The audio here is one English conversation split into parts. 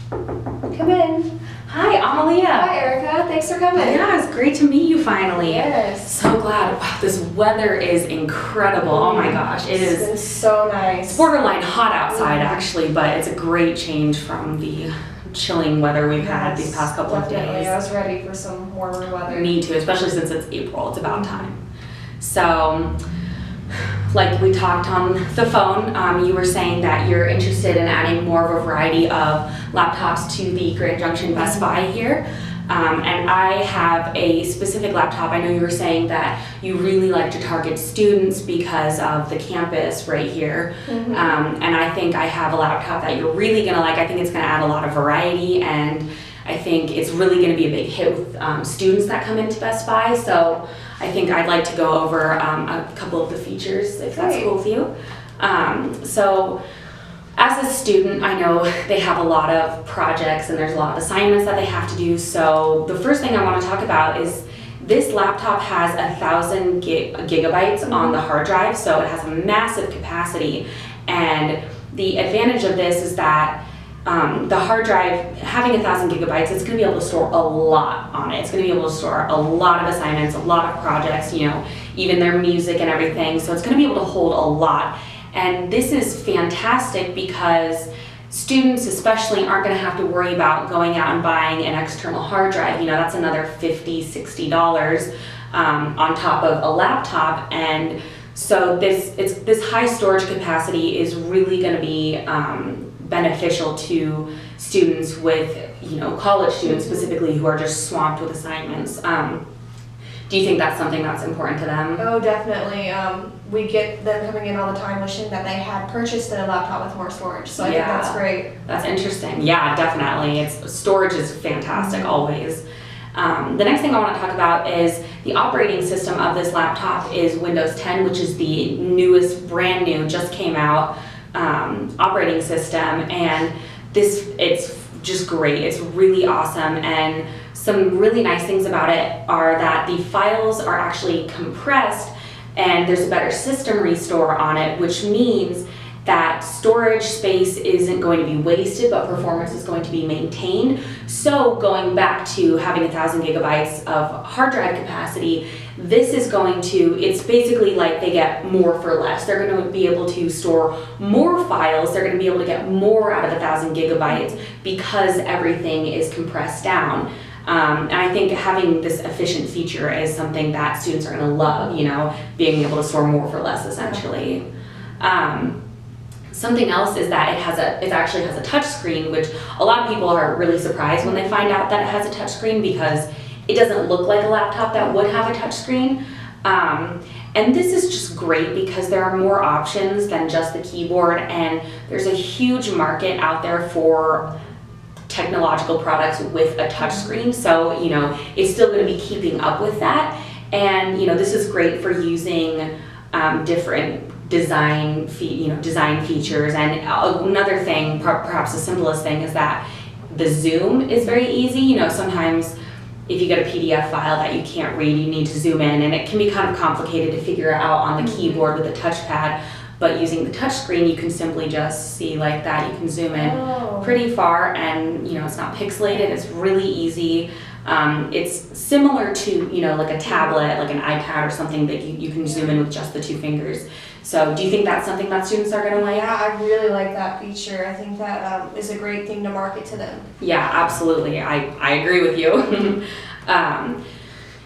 Come in. Hi, Amalia. Hi, Erica. Thanks for coming. Yeah, it's great to meet you finally. Yes. So glad. Wow, this weather is incredible. Oh my gosh, it It's is been so nice. it's borderline hot outside actually, but it's a great change from the chilling weather we've had these past couple of Definitely. days. I was ready for some warmer weather. Me too, especially since it's April. It's about time. So, like we talked on the phone, you were saying that you're interested in adding more of a variety of laptops to the Grand Junction Best Buy here. And I have a specific laptop. I know you were saying that you really like to target students because of the campus right here. Mhm. And I think I have a laptop that you're really gonna like. I think it's gonna add a lot of variety, and I think it's really gonna be a big hit with students that come into Best Buy. So I think I'd like to go over a couple of the features, if that's Great. cool with you. So as a student, I know they have a lot of projects and there's a lot of assignments that they have to do. So the first thing I want to talk about is this laptop has 1,000 gigabytes on the hard drive, so it has a massive capacity. And the advantage of this is that the hard drive, having 1,000 gigabytes, it's going to be able to store a lot on it. It's going to be able to store a lot of assignments, a lot of projects, you know, even their music and everything. So it's going to be able to hold a lot. And this is fantastic because students especially aren't going to have to worry about going out and buying an external hard drive. You know, that's another $50, $60 on top of a laptop. And so this high storage capacity is really going to be beneficial to students with, you know, college students specifically who are just swamped with assignments. Do you think that's something that's important to them? Oh, definitely. We get them coming in all the time wishing that they had purchased a laptop with more storage. So I think that's great. That's interesting. Yeah, definitely. Storage is fantastic always. The next thing I want to talk about is the operating system of this laptop is Windows 10, which is the newest, brand new, just came out operating system, and it's just great. It's really awesome, and some really nice things about it are that the files are actually compressed and there's a better system restore on it, which means that storage space isn't going to be wasted, but performance is going to be maintained. So going back to having 1,000 gigabytes of hard drive capacity, this is going to, it's basically like they get more for less. They're going to be able to store more files. They're going to be able to get more out of 1,000 gigabytes because everything is compressed down. And I think having this efficient feature is something that students are going to love, you know, being able to store more for less essentially. Something else is that it actually has a touch screen, which a lot of people are really surprised when they find out that it has a touch screen because it doesn't look like a laptop that would have a touch screen. And this is just great because there are more options than just the keyboard, and there's a huge market out there for technological products with a touch screen. So, you know, it's still going to be keeping up with that. And, you know, this is great for using different design features. And another thing, perhaps the simplest thing, is that the zoom is very easy. You know, sometimes if you get a PDF file that you can't read, you need to zoom in, and it can be kind of complicated to figure out on the keyboard with a touchpad. But using the touch screen, you can simply just see like that. You can zoom in pretty far, and you know, it's not pixelated. It's really easy. It's similar to, you know, like a tablet, like an iPad or something that you can zoom in with just the 2 fingers. So do you think that's something that students are going to like? Yeah, I really like that feature. I think that is a great thing to market to them. Yeah, absolutely. I agree with you.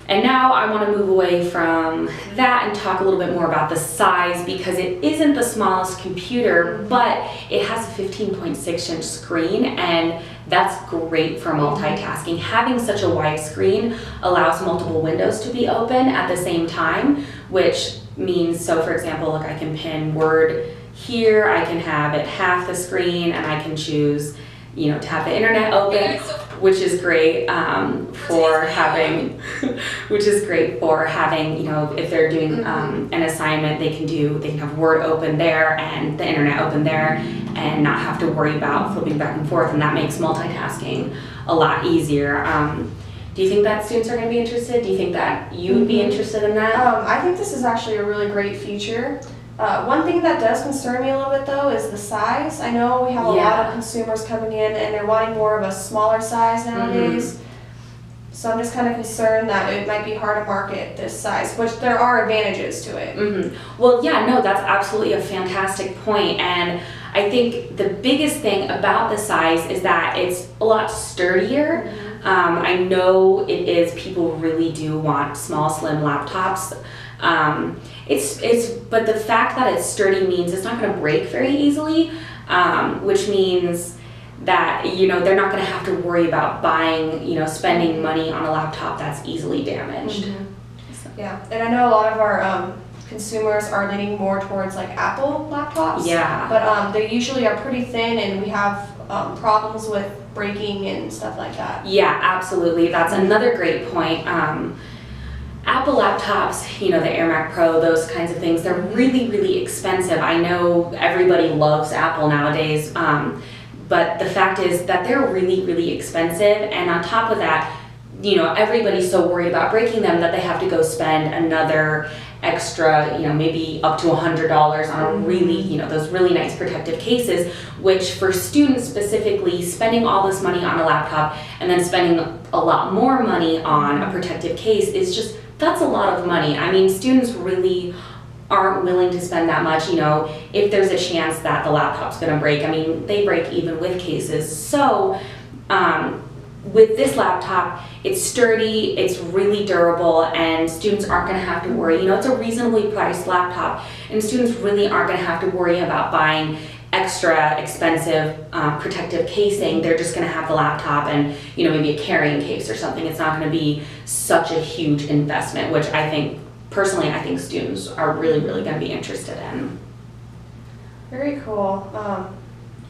And now I want to move away from that and talk a little bit more about the size, because it isn't the smallest computer, but it has a 15.6-inch screen, and that's great for multitasking. Having such a wide screen allows multiple windows to be open at the same time, which means, so for example, like I can pin Word here, I can have it half the screen, and I can choose, you know, to have the internet open, which is great for having, you know, if they're doing an assignment, they can have Word open there and the internet open there, and not have to worry about flipping back and forth, and that makes multitasking a lot easier. Do you think that students are going to be interested? Do you think that you would be interested in that? I think this is actually a really great feature. One thing that does concern me a little bit though is the size. I know we have a lot Yeah. of consumers coming in and they're wanting more of a smaller size nowadays. So I'm just kind of concerned that it might be hard to market this size, which there are advantages to it. Well, yeah, no, that's absolutely a fantastic point. And I think the biggest thing about the size is that it's a lot sturdier. I know it is, people really do want small, slim laptops. But the fact that it's sturdy means it's not going to break very easily, which means that, you know, they're not going to have to worry about buying, you know, spending money on a laptop that's easily damaged. So. Yeah, and I know a lot of our consumers are leaning more towards like Apple laptops. Yeah. But they usually are pretty thin, and we have problems with breaking and stuff like that. Yeah, absolutely. That's another great point. Apple laptops, you know, the Air Mac Pro, those kinds of things, they're really, really expensive. I know everybody loves Apple nowadays, but the fact is that they're really, really expensive. And on top of that, you know, everybody's so worried about breaking them that they have to go spend another extra, you know, maybe up to $100 on a really, you know, those really nice protective cases, which for students specifically, spending all this money on a laptop and then spending a lot more money on a protective case is just, that's a lot of money. I mean, students really aren't willing to spend that much, you know, if there's a chance that the laptop's gonna break. I mean, they break even with cases. So, with this laptop, it's sturdy, it's really durable, and students aren't going to have to worry. You know, it's a reasonably priced laptop, and students really aren't going to have to worry about buying extra expensive protective casing. They're just going to have the laptop and, you know, maybe a carrying case or something. It's not going to be such a huge investment, which I think, personally, I think students are really, really going to be interested in. Very cool.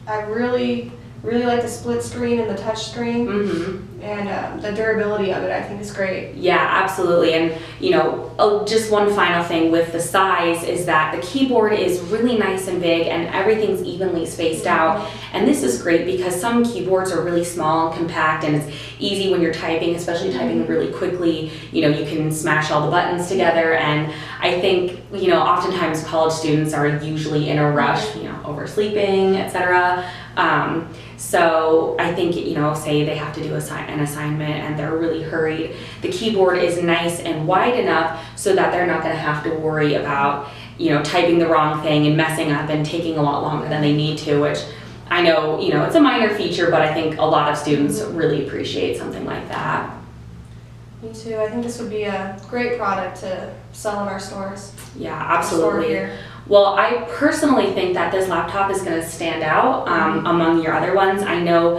I really like the split screen and the touch screen, and the durability of it I think is great. Yeah, absolutely. And you know, just one final thing with the size is that the keyboard is really nice and big and everything's evenly spaced out. And this is great because some keyboards are really small and compact, and it's easy when you're typing, especially typing really quickly. You know, you can smash all the buttons together, and I think, you know, oftentimes college students are usually in a rush, you know, oversleeping, etc. So I think, you know, say they have to do an assignment and they're really hurried, the keyboard is nice and wide enough so that they're not going to have to worry about, you know, typing the wrong thing and messing up and taking a lot longer than they need to, which I know, you know, it's a minor feature, but I think a lot of students really appreciate something like that. Me too. I think this would be a great product to sell in our stores. Yeah, absolutely. Well, I personally think that this laptop is going to stand out among your other ones. I know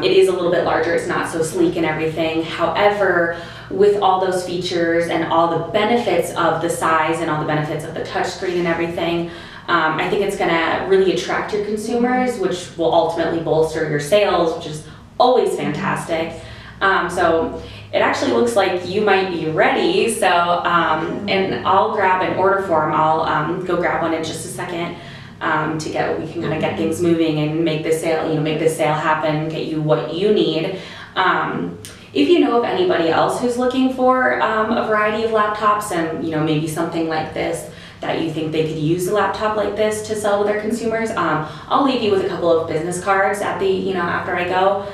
it is a little bit larger, it's not so sleek and everything. However, with all those features and all the benefits of the size and all the benefits of the touchscreen and everything, I think it's going to really attract your consumers, which will ultimately bolster your sales, which is always fantastic. So it actually looks like you might be ready, so and I'll grab an order form. I'll go grab one in just a second we can kind of get things moving and make this sale, you know, make this sale happen, get you what you need. If you know of anybody else who's looking for a variety of laptops and, you know, maybe something like this that you think they could use a laptop like this to sell to their consumers, I'll leave you with a couple of business cards at the, you know, after I go.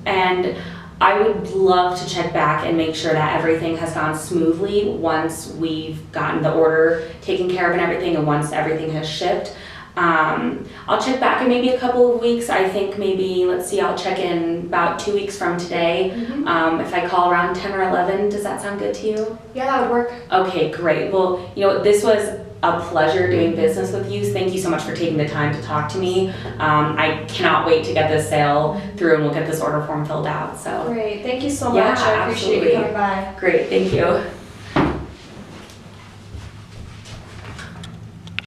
And I would love to check back and make sure that everything has gone smoothly once we've gotten the order taken care of and everything, and once everything has shipped. I'll check back in maybe a couple of weeks. I think maybe, let's see, I'll check in about 2 weeks from today. If I call around 10 or 11, does that sound good to you? Yeah, that would work. Okay, great. Well, you know, this was a pleasure doing business with you. Thank you so much for taking the time to talk to me. I cannot wait to get this sale through and we'll get this order form filled out. So great. Thank you so Yeah, much. I appreciate you absolutely. coming by. Great, thank you.